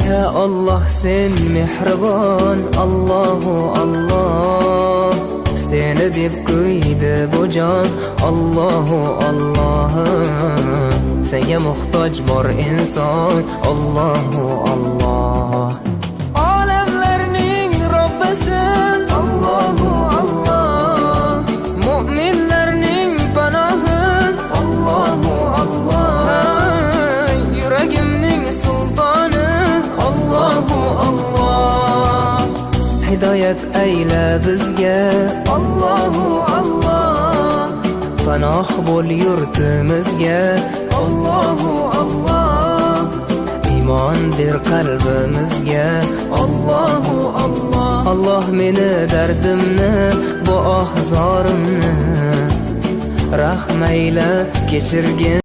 Ya Allah sen mehribon, Allahu Allah. Seni deb kuydi bu jon, Allahu Allah. Senga muhtoj bor inson, Allahu Allah. Olamlarning Robbisin, Allahu Allah. Mu'minlarning panohi, Allahu Allah. Yuragimning sultoni, Allahu Allah. Hidoyat ayla bizga, Allahu Allah. Panoh bo'l yurtimizga, Allahu Allah. Iymon ber qalbimizga, Allahu Allah. Allah meni dardimni, bu ohzorimni rahmayla kechirgin.